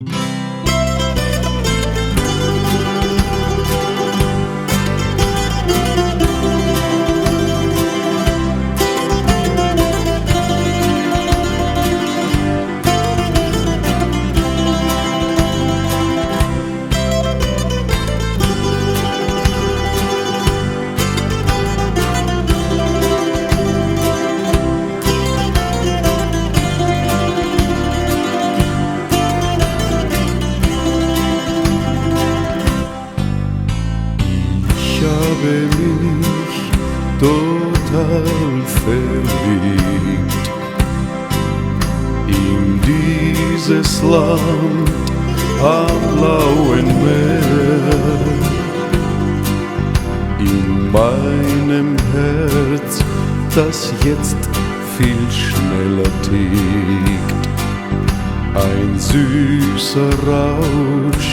Ich habe mich total verliebt in dieses Land am blauen Meer, in meinem Herz, das jetzt viel schneller tickt. Ein süßer Rausch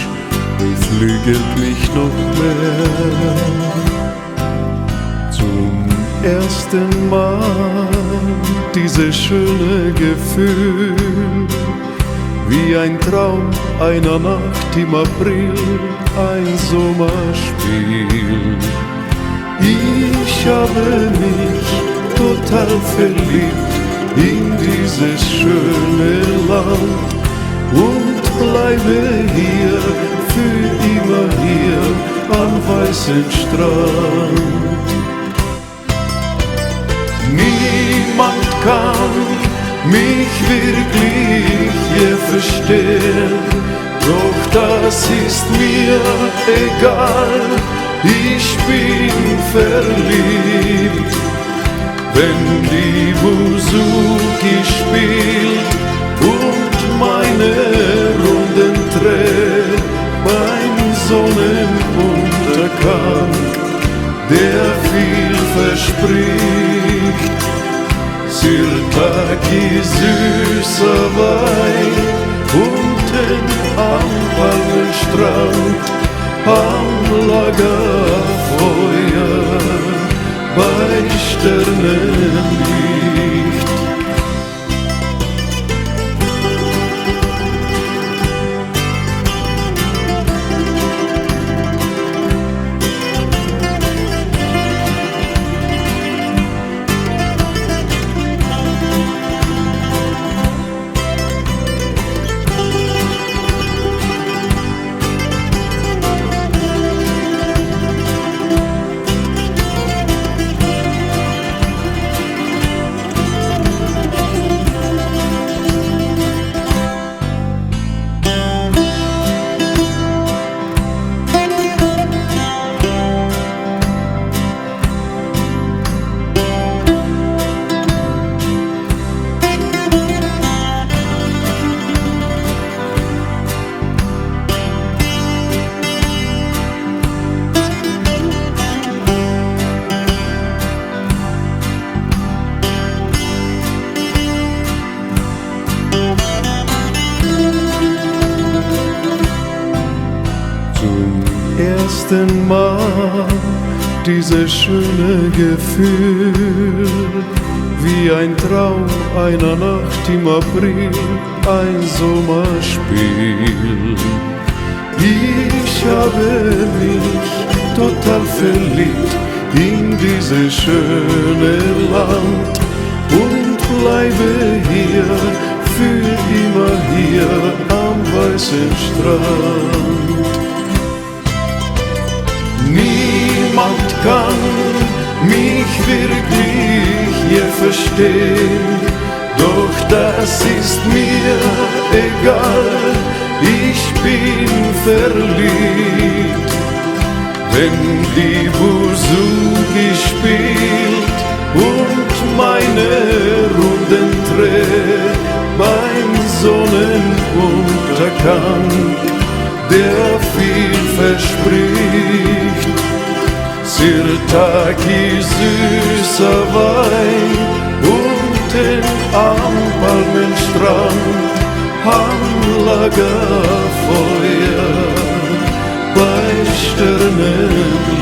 beflügelt mich noch mehr. Zum ersten Mal dieses schöne Gefühl, wie ein Traum einer Nacht im April, ein Sommerspiel. Ich habe mich total verliebt in dieses schöne Land und bleibe hier, für immer hier am weißen Strand. Niemand kann mich wirklich hier verstehen, doch das ist mir egal, ich bin verliebt. Wenn die Buzuki spielt und meine Runden dreht beim Sonnenuntergang, der viel verspricht. Sirtaki süßer Wein unten am Palmenstrand, am Lagerfeuer bei Sternenlicht. Ersten Mal dieses schöne Gefühl, wie ein Traum einer Nacht im April, ein Sommerspiel. Ich habe mich total verliebt in dieses schöne Land und bleibe hier, für immer hier am weißen Strand. Niemand kann mich wirklich hier verstehen, doch das ist mir egal, ich bin verliebt. Wenn die Buzuki spielt und meine Runden dreht beim Sonnenuntergang, der viel verspricht. Sirtaki süßer Wein unten am Palmenstrand, am Lagerfeuer bei Sternen.